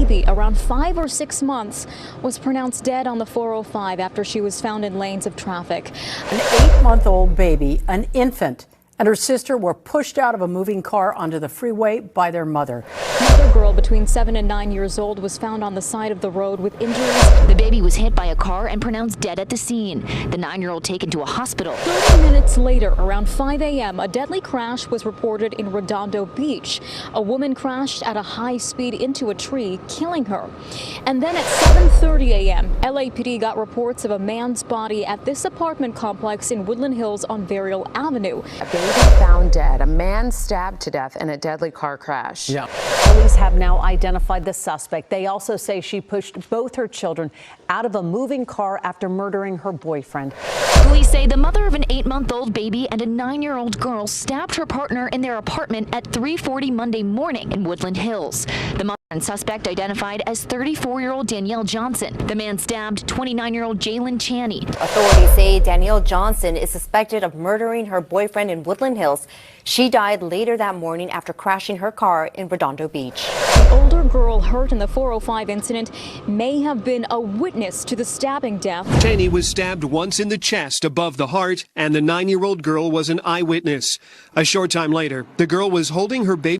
baby, around 5 or 6 months, was pronounced dead on the 405 after she was found in lanes of traffic. An 8-month-old baby, an infant, and her sister were pushed out of a moving car onto the freeway by their mother. Another girl between 7 and 9 years old was found on the side of the road with injuries. The baby was hit by a car and pronounced dead at the scene. The 9-year-old taken to a hospital. 30 minutes later, around 5 a.m., a deadly crash was reported in Redondo Beach. A woman crashed at a high speed into a tree, killing her. And then at 7:30 a.m., LAPD got reports of a man's body at this apartment complex in Woodland Hills on Varial Avenue. A baby found dead, a man stabbed to death in a deadly car crash. Yeah. Police have now identified the suspect. They also say she pushed both her children out of a moving car after murdering her boyfriend. Police say the mother of an 8-month-old baby and a 9-year-old girl stabbed her partner in their apartment at 3:40 Monday morning in Woodland Hills. The mother and suspect identified as 34-year-old Danielle Johnson. The man stabbed 29-year-old Jalen Chaney. Authorities say Danielle Johnson is suspected of murdering her boyfriend in Woodland Hills. She died later that morning after crashing her car in Redondo Beach. The older girl hurt in the 405 incident may have been a witness to the stabbing death. Chaney was stabbed once in the chest above the heart, and the 9-year-old girl was an eyewitness. A short time later, the girl was holding her baby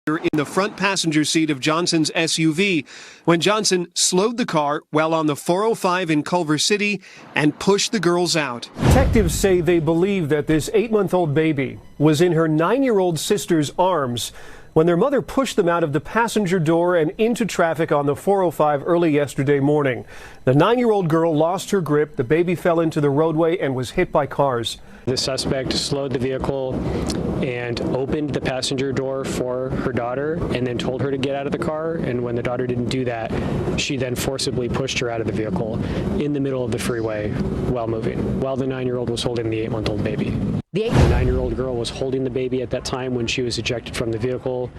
in the front passenger seat of Johnson's SUV when Johnson slowed the car while on the 405 in Culver City and pushed the girls out. Detectives say they believe that this 8-month-old baby was in her 9-year-old sister's arms when their mother pushed them out of the passenger door and into traffic on the 405 early yesterday morning. The 9-year-old girl lost her grip, the baby fell into the roadway and was hit by cars. The suspect slowed the vehicle and opened the passenger door for her daughter and then told her to get out of the car. And when the daughter didn't do that, she then forcibly pushed her out of the vehicle in the middle of the freeway while moving, while the 9-year-old was holding the 8-month-old baby. The 9-year-old girl was holding the baby at that time when she was ejected from the vehicle.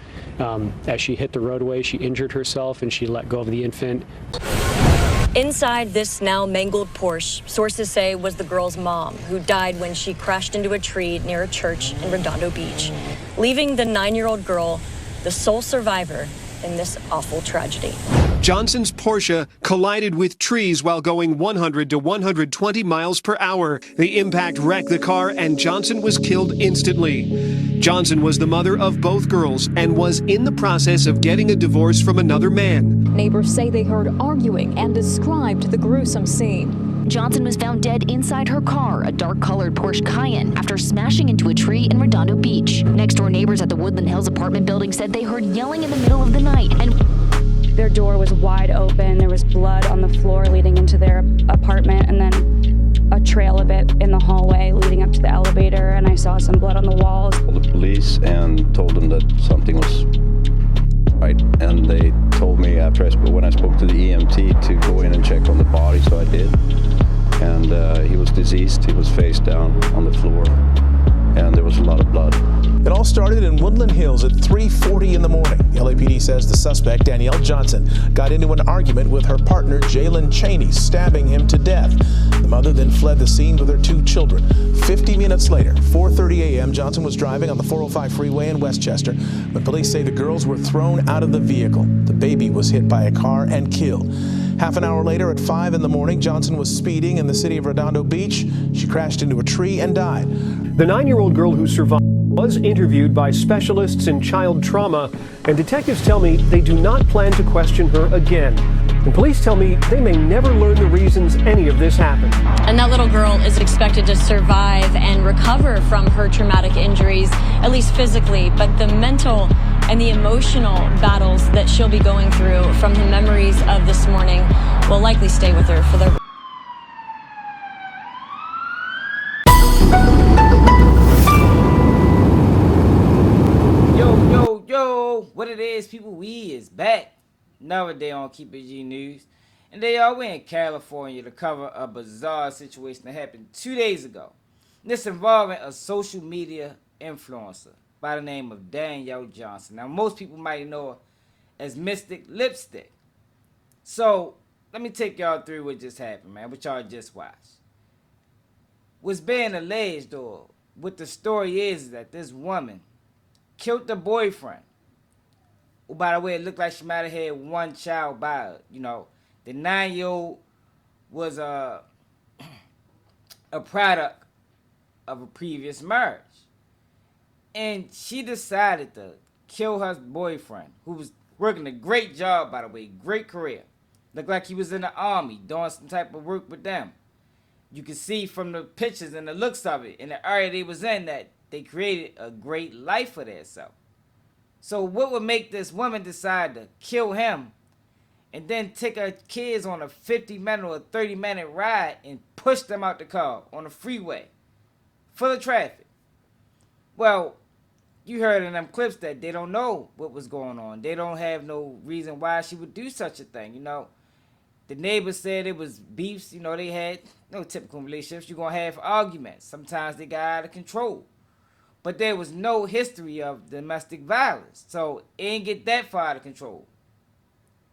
As she hit the roadway, she injured herself and she let go of the infant. Inside this now mangled Porsche, sources say was the girl's mom, who died when she crashed into a tree near a church in Redondo Beach, leaving the 9-year-old girl the sole survivor in this awful tragedy. Johnson's Porsche collided with trees while going 100 to 120 miles per hour. The impact wrecked the car and Johnson was killed instantly. Johnson was the mother of both girls and was in the process of getting a divorce from another man. Neighbors say they heard arguing and described the gruesome scene. Johnson was found dead inside her car, a dark-colored Porsche Cayenne, after smashing into a tree in Redondo Beach. Next-door neighbors at the Woodland Hills apartment building said they heard yelling in the middle of the night and their door was wide open. There was blood on the floor leading into their apartment, and then a trail of it in the hallway leading up to the elevator, and I saw some blood on the walls. I called the police and told them that something was right, and they told me when I spoke to the EMT to go in and check on the body, so I did. And he was deceased. He was face down on the floor, and there was a lot of blood. It all started in Woodland Hills at 3:40 in the morning. The LAPD says the suspect, Danielle Johnson, got into an argument with her partner, Jalen Chaney, stabbing him to death. The mother then fled the scene with her 2 children. 50 minutes later, 4:30 a.m., Johnson was driving on the 405 freeway in Westchester when police say the girls were thrown out of the vehicle. The baby was hit by a car and killed. Half an hour later, at 5 in the morning, Johnson was speeding in the city of Redondo Beach. She crashed into a tree and died. The 9-year-old girl who survived was interviewed by specialists in child trauma, and detectives tell me they do not plan to question her again. And police tell me they may never learn the reasons any of this happened. And that little girl is expected to survive and recover from her traumatic injuries, at least physically, but the mental and the emotional battles that she'll be going through from the memories of this morning will likely stay with her for the Yo, what it is, people, we is back. Another day on Keep It G News. And we're in California to cover a bizarre situation that happened 2 days ago. This involving a social media influencer by the name of Danielle Johnson. Now, most people might know her as Mystic Lipstick. So, let me take y'all through what just happened, man, what y'all just watched. What's being alleged, or what the story is that this woman killed the boyfriend Oh, by the way, it looked like she might have had one child by her. You know, the 9-year-old was a product of a previous marriage. And she decided to kill her boyfriend, who was working a great job, by the way, great career. Looked like he was in the army, doing some type of work with them. You can see from the pictures and the looks of it, in the area they was in, that they created a great life for themselves. So what would make this woman decide to kill him and then take her kids on a 50-minute or 30-minute ride and push them out the car on the freeway full of traffic? Well, you heard in them clips that they don't know what was going on. They don't have no reason why she would do such a thing, you know. The neighbors said it was beefs, you know, they had no typical relationships. You're going to have arguments. Sometimes they got out of control. But there was no history of domestic violence. So it ain't get that far out of control.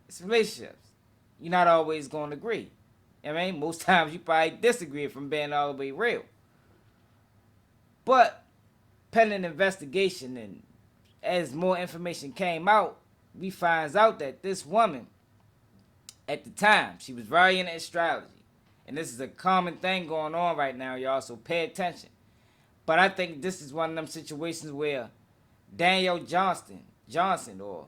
It's relationships. You're not always going to agree. I mean, most times you probably disagree from being all the way real. But pending investigation, and as more information came out, we finds out that this woman, at the time, she was very into astrology. And this is a common thing going on right now, y'all, so pay attention. But I think this is one of them situations where Danielle Johnson, or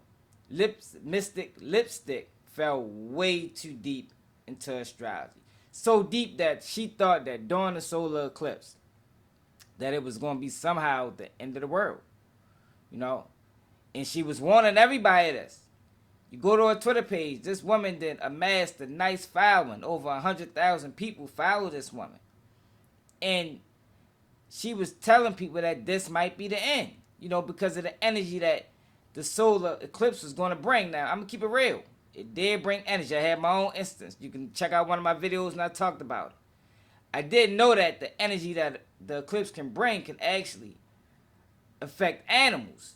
Mystic Lipstick, fell way too deep into astrology. So deep that she thought that during the solar eclipse, that it was going to be somehow the end of the world, you know. And she was warning everybody of this. You go to her Twitter page, this woman then amassed a nice following. Over 100,000 people follow this woman. And she was telling people that this might be the end, you know, because of the energy that the solar eclipse was going to bring. Now, I'm going to keep it real. It did bring energy. I had my own instance. You can check out one of my videos and I talked about it. I did know that the energy that the eclipse can bring can actually affect animals.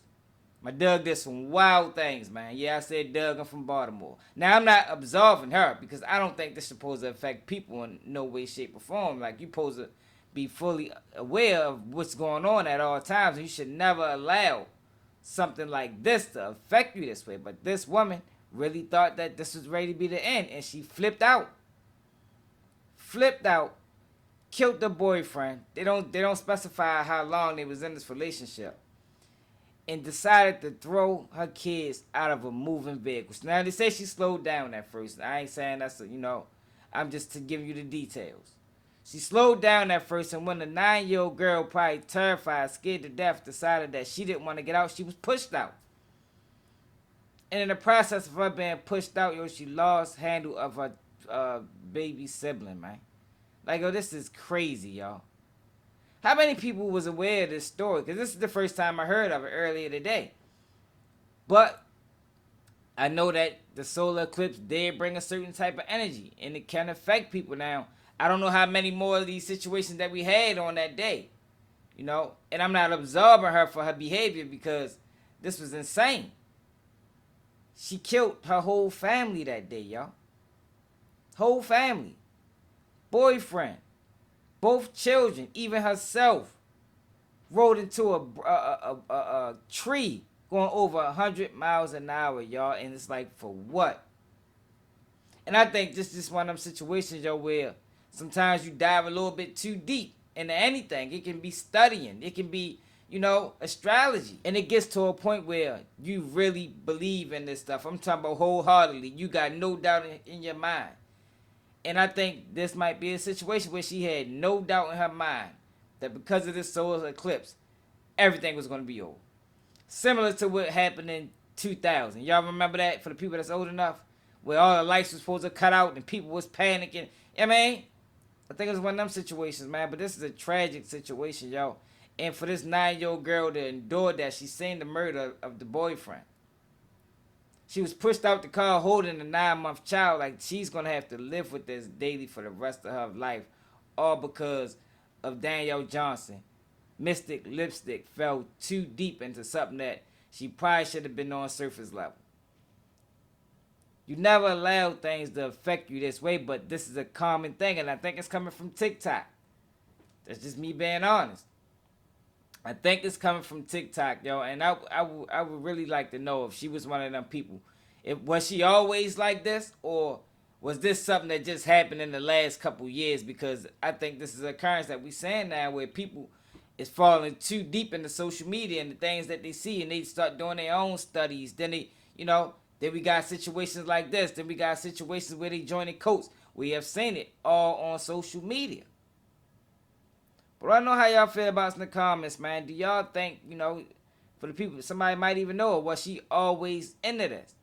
My Doug did some wild things, man. Yeah, I said Doug, I'm from Baltimore. Now, I'm not absolving her because I don't think this is supposed to affect people in no way, shape, or form. Like, you're supposed to be fully aware of what's going on at all times. You should never allow something like this to affect you this way. But this woman really thought that this was ready to be the end, and she flipped out. Killed the boyfriend. They don't specify how long they was in this relationship. And decided to throw her kids out of a moving vehicle. Now, they say she slowed down at first. I ain't saying that's, you know, I'm just to give you the details. She slowed down at first, and when the 9-year-old girl, probably terrified, scared to death, decided that she didn't want to get out, she was pushed out. And in the process of her being pushed out, yo, she lost handle of her baby sibling, man. Like, yo, this is crazy, y'all. How many people was aware of this story? Because this is the first time I heard of it earlier today. But I know that the solar eclipse did bring a certain type of energy, and it can affect people. Now, I don't know how many more of these situations that we had on that day, you know, and I'm not absolving her for her behavior because this was insane. She killed her whole family that day, y'all. Whole family. Boyfriend. Both children, even herself, rode into a tree going over 100 miles an hour, y'all. And it's like, for what? And I think this is one of them situations, yo, where sometimes you dive a little bit too deep into anything. It can be studying. It can be, you know, astrology. And it gets to a point where you really believe in this stuff. I'm talking about wholeheartedly. You got no doubt in your mind. And I think this might be a situation where she had no doubt in her mind that because of this solar eclipse, everything was going to be over. Similar to what happened in 2000. Y'all remember that, for the people that's old enough? Where all the lights were supposed to cut out and people was panicking. I mean, I think it was one of them situations, man. But this is a tragic situation, y'all. And for this 9-year-old girl to endure that, she seen the murder of the boyfriend. She was pushed out the car holding a 9-month child. Like, she's going to have to live with this daily for the rest of her life. All because of Danielle Johnson. Mystic Lipstick fell too deep into something that she probably should have been on surface level. You never allow things to affect you this way, but this is a common thing. And I think it's coming from TikTok. That's just me being honest. I think it's coming from TikTok, yo, and I would really like to know if she was one of them people. Was she always like this, or was this something that just happened in the last couple years? Because I think this is an occurrence that we're seeing now where people is falling too deep into social media and the things that they see, and they start doing their own studies. Then they, then we got situations like this. Then we got situations where they joining cults. We have seen it all on social media. But I don't know how y'all feel about this in the comments, man. Do y'all think, for the people, somebody might even know, was she always into this?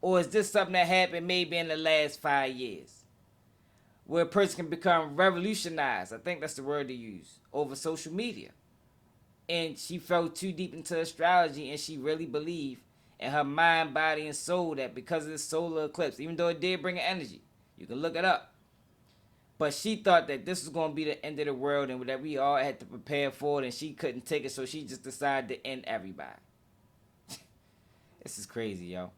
Or is this something that happened maybe in the last 5 years? Where a person can become revolutionized, I think that's the word to use, over social media. And she fell too deep into astrology, and she really believed in her mind, body, and soul that because of this solar eclipse, even though it did bring an energy, you can look it up. But she thought that this was going to be the end of the world and that we all had to prepare for it, and she couldn't take it, so she just decided to end everybody. This is crazy, yo.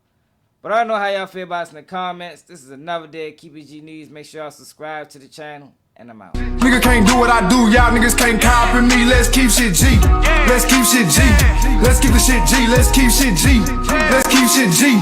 But I don't know how y'all feel about this in the comments. This is another day of Keep It G News. Make sure y'all subscribe to the channel, and I'm out. Nigga can't do what I do, y'all niggas can't copy me. Let's keep shit G. Let's keep shit G. Let's keep the shit G. Let's keep shit G. Let's keep shit G.